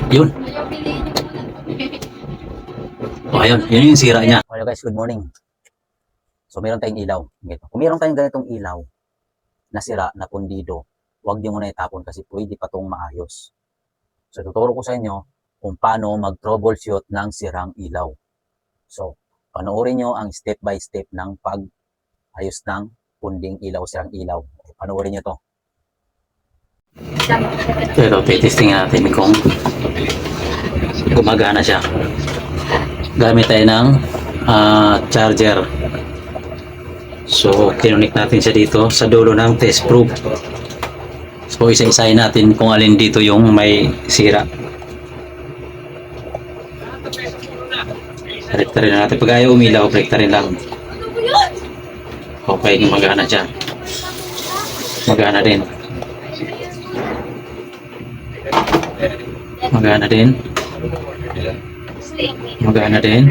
Yun. O, ayun. Yun yung sira niya. Hello guys, good morning. So, meron tayong ilaw. Kung meron tayong ganitong ilaw na sira, na pundido, huwag nyo muna itapon kasi pwede pa itong maayos. So, tuturo ko sa inyo kung paano mag-troubleshoot ng sirang ilaw. So, panoorin nyo ang step by step ng pag-ayos ng punding ilaw, sirang ilaw. Panoorin nyo to. Pero testing natin kung gumagana siya. Gamit tayo ng charger. So, kinonect natin siya dito sa dulo ng test probe. So, isa-isahin natin kung alin dito yung may sira. Rektarin na natin. Pag ayaw umilaw, rektarin lang. Okay, gumagana siya. Magana din. Magana din. Magana din.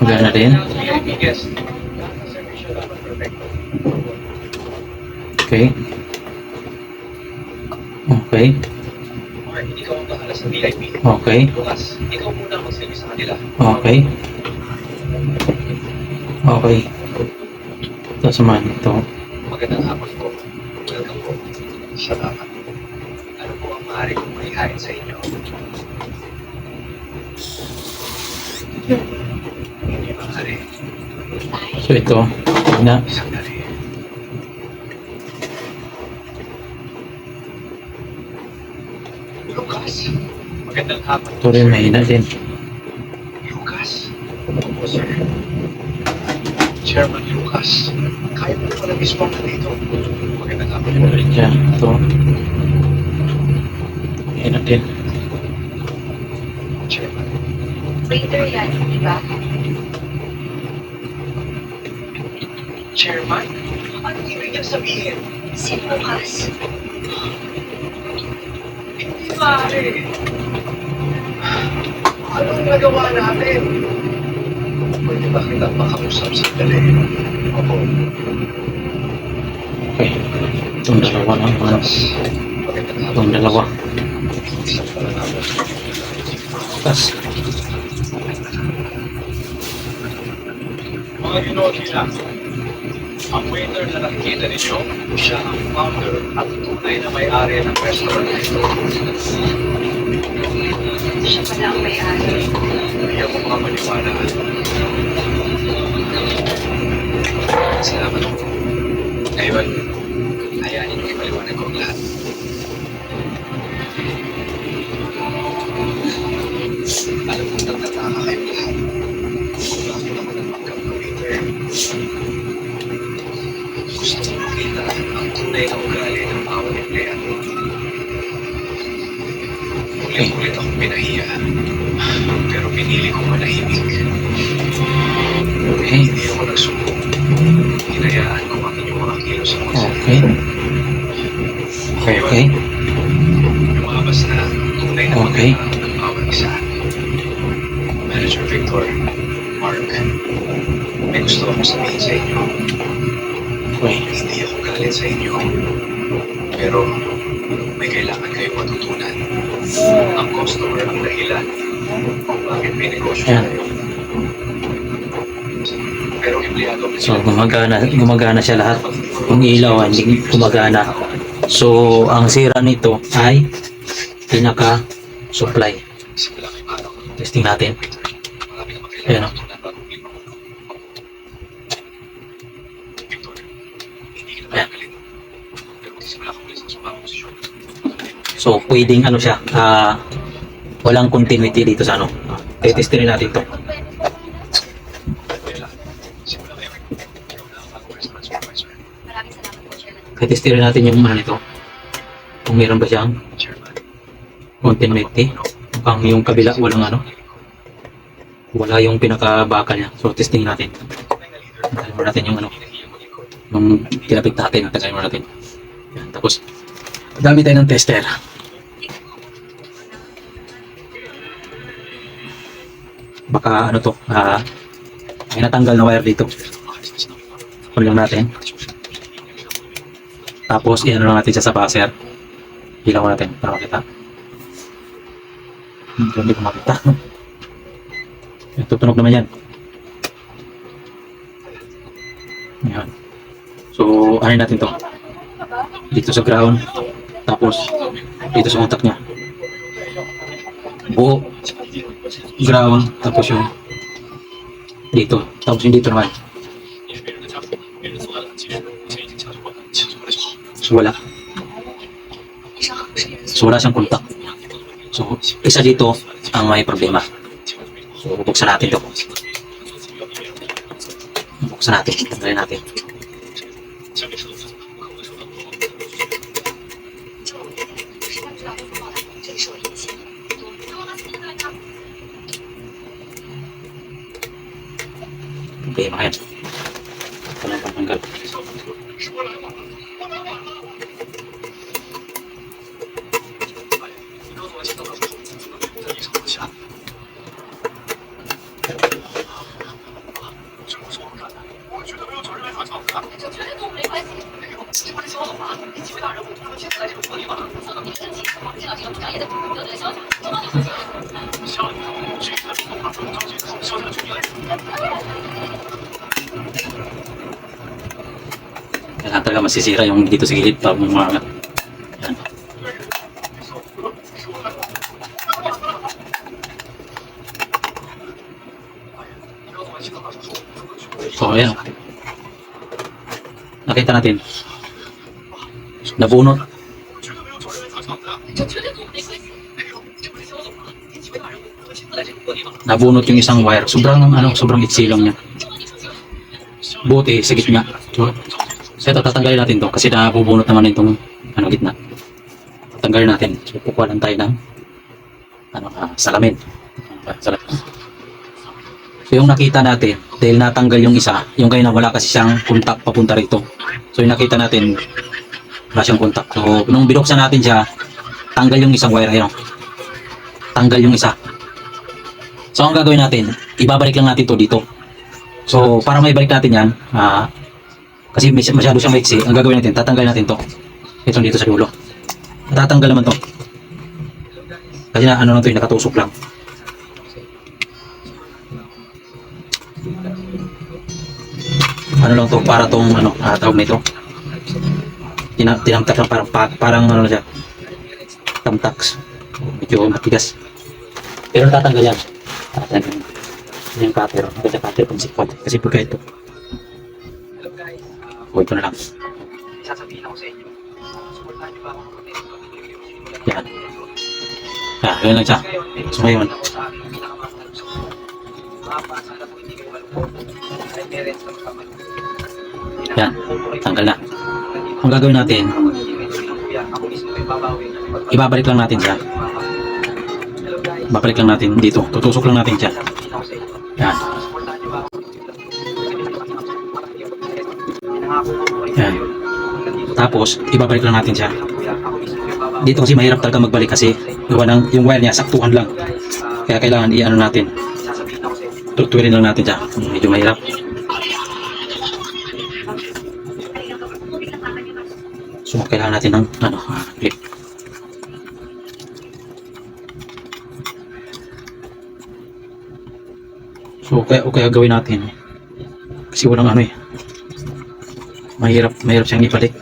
Magana din. Okay. Okay. Ikaw ang bahala sa VIP. Okay. Bukas, ikaw muna ang magsilbi sa kanila. Okay. Okay. Ito naman ito. Magandang hapon po. Welcome po. Salamat. Ano po ang maaari kong maihain sa inyo? Hindi maaari. So ito. Na. Isang dali. Lucas. Magandang hapon. Ito rin mahina din. Lucas. Opo, sir. Chairman Lucas. Kaya mo pala mismo ang nandito. Magandang hapon po. Ito rin siya. Ito. Mahina din. Chairman. Waiter yan, di ba? Chairman? Anong ibig niyang sabihin? Si Lucas. Hindi maaari. Anong nagawa natin? Pwede ba kita makausap sa dali? Opo. Okay. Itong dalawa lang. Magandang hapon. Itong dalawa. Isang pala namin. Tapos. Mga ginoo nila, ang waiter na nakikita ninyo, siya ang founder at tunay na may-ari ng restaurant na ito. Siya pala ang may-ari. Kaya mo mga maniwala. Salamat po. Ngayon, hayaan niyo ipaliwanag ko ang lahat. Alam kong nagtataka kayong lahat. Kung bakit ako nagpanggap ng waiter. Gusto ko makita ang tunay na ugali ng bawat empleyado. Ulit-ulit akong pinahiya. Pero pinili ko manahimik. Okay. Hindi ako nagsuko. Hinayaan ko ang inyong mga kilos sa mga Okay. Okay. lumabas na ang tunay na Okay. maganda ng bawat isa. Manager Victor, Mark, may gusto akong sabihin sa inyo. Okay. Hindi ako galit sa inyo. Pero may kailangan kayong matutunan. Ang customer ang dahilan kung bakit may negosyo Ayan. tayo. Pero empleyado ang So gumagana siya lahat. Yung ilaw ay hindi gumagana. So ang sira nito ay pinaka-supply. simula ngayong araw. Testing natin. Marami na Ayan, makailangan matutunan bagong lima mo. Victor, hindi ka na Ayan. magaling. Pero magsisimula ka ulit sa sumang posisyon. So pwedeng ano siya, walang continuity dito sa ano. Testing natin to. Bella, simula ngayon, ikaw na ang bagong restaurant supervisor. Maraming salamat po, Chairman. Testing natin yung ano nito. Kung meron ba siyang Chairman. continuity. Mukhang yung kabila walang ano. Wala yung pinaka-bakal niya. So testing natin. Tagalin mo natin yung ano. Yung kinapit natin. Tagalin mo natin. Yan. Tapos gamit tayo ng tester. Baka ano to. May natanggal na wire dito. Kulang natin. Tapos, i-ano lang natin siya sa buzzer. Ilaw natin para makita. Hindi ko makita. Tutunog naman yan. Ayan. So, ano natin to? Dito sa ground. Tapos, dito sa contact niya. Buo. Ground. Tapos yung dito. Tapos yung dito naman. So, wala. So, wala siyang contact. So, isa dito ang may problema. So, bubuksan natin to. Buksan natin. Tanggalin natin. Problema yan. Ito lang pangtanggal. Kailangan talaga masisira yung dito sa gilid pa mga yan. So ayan, nakita natin nabunot. Nabunot yung isang wire. Sobrang itsilong niya. Buti sa gitna. So ito, tatanggalin natin to kasi nabubunot naman itong gitna. Tatanggalin natin. So kukuha lang tayo ng salamin. So yung nakita natin, dahil natanggal yung isa, yung kayo na wala kasi siyang kontak papunta rito. So yung nakita natin, wala siyang kontak. So nung binuksan natin siya, tanggal yung isang wire. Ayun. Tanggal yung isa. So ang gagawin natin, ibabalik lang natin to dito. So para maibalik natin yan, kasi masyado siyang maiksi, ang gagawin natin, tatanggal natin to. Itong dito sa dulo. Tatanggal naman to. Kasi na to, nakatusok lang. Ano lang to, para tong tawag nito. Tinamtak lang parang na siya. Tamtax. Medyo matigas. Pero tatanggal yan. Yung cutter. Kasi cutter pang sipot. Kasi pagka ito. O ito na lang. Yan. Yun lang siya. So ngayon. Yan. Tanggal na. Ang gagawin natin, ibabalik lang natin siya. Babalik lang natin dito. Tutusok lang natin siya. Yan. Yan. Tapos, ibabalik lang natin siya. Dito kasi mahirap talaga magbalik kasi yung wire niya, saktuhan lang. Kaya kailangan i-ano natin. Tutuwin lang natin siya. Medyo mahirap. So, kailangan natin ng clip. So, kaya gawin natin. Kasi walang mahirap siyang ibalik.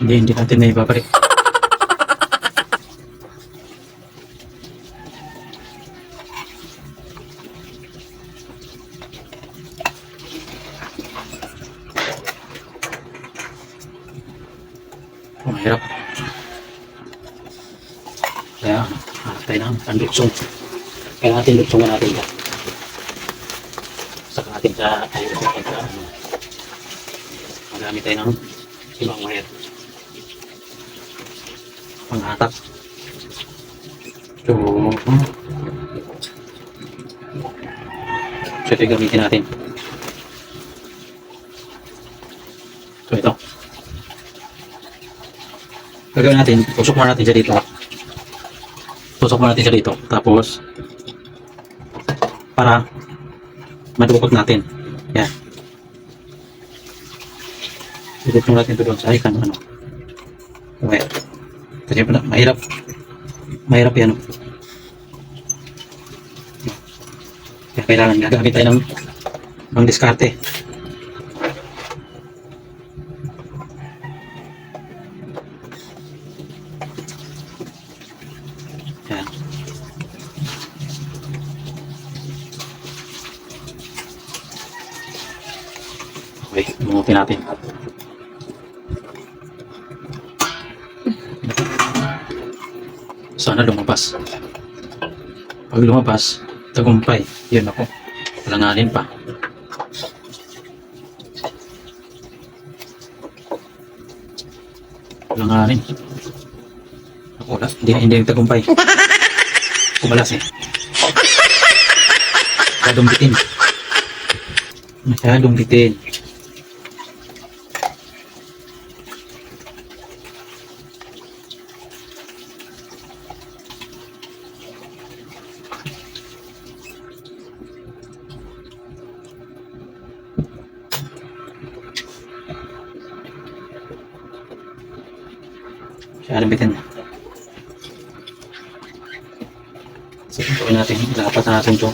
Hindi natin na ibabalik. Mahirap. Kaya hanap tayo ng panduksong. Kaya natin duksungan natin yan. Saka natin sa ayun pagka magamit tayo ng ibang wire. Panghatak. So ito yung gamitin natin. So ito. Gagawin natin, tusok muna natin siya dito. Tusok muna natin siya dito. Tapos, para madukot natin. Yan. Dudukot natin ito doon sa ikan, ano. Okay. Kasi mahirap. Mahirap yan. Kaya kailangan gagamit tayo ng diskarte. Yan. Okay, umutin natin. Sana lumabas. Pag lumabas, tagumpay. Yun ako. Langanin pa. Langanin. Ako, wala. Hindi tagumpay. Kumalas eh. Masyadong bitin. Masyadong bitin. Masyadong bitin. So, gawin natin. Ilapat natin ito.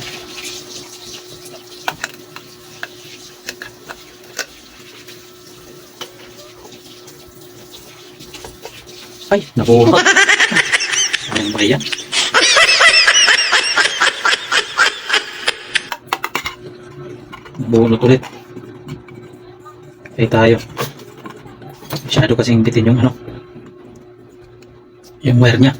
Ay, nabuhat. Ano ba yan? Nabuhat ulit. Ay tayo. Masyado kasing bitin yung ano. Yung wire niya.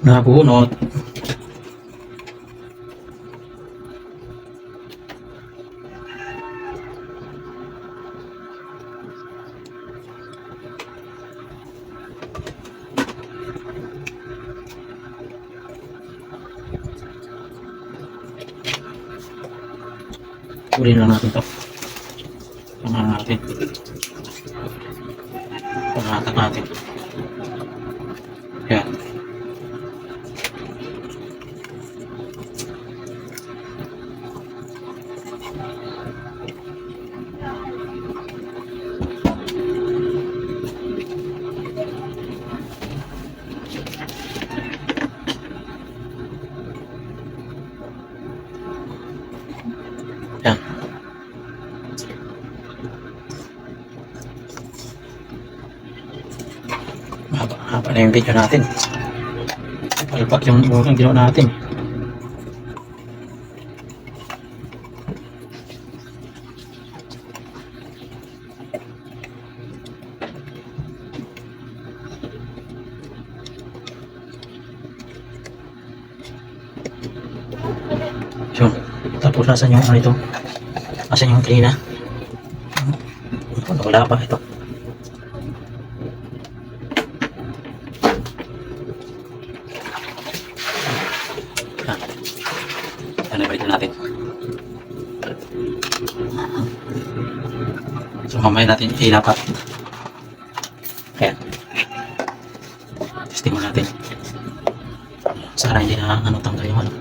Nabunot. Uli na natin ito. Pangatin. Pangatak natin. Yan. Yan. Haba na yung video natin. Palpak yung unang ginawa natin. So, tapos nasan yung ano ito? Nasan yung trina? Wala pa ito. Yan. Yan na ito natin. So, mamaya natin ilapat. Ayan. Testing mo natin. Sana hindi na ano tanggal yung ano.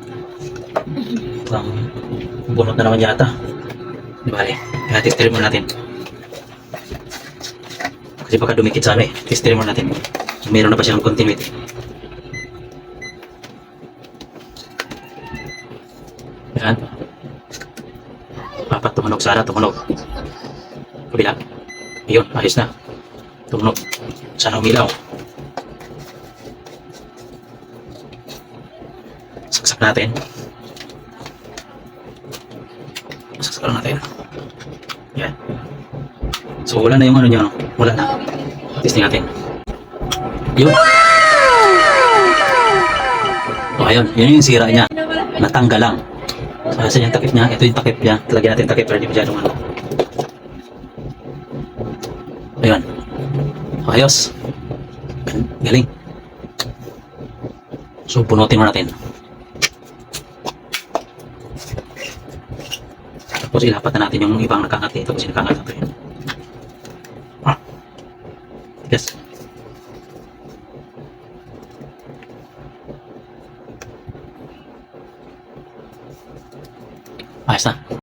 Pang bunot na naman yata. Di bale, testirin mo natin. Kasi baka dumikit sa ano eh. Testirin mo natin. Meron na pa siyang continuity. Yan. Dapat tumunog sana, tumunog. Kabila. Ayun, ayos na. Tumunog. Sana umilaw. Saksak natin. Saksak natin. Yan. So wala na yung ano niya, no? Wala na. Testing natin. Yun. O ayun, yun yung sira niya. Natanggal lang. So asan yung takip niya? Ito yung takip niya. Lagyan natin takip para di masyadong ano. Ayun. Ayos. Galing. So punutin mo natin. Tapos ilapat na natin yung ibang nakakat dito kasi nakakat natin. Yes. Ayos na.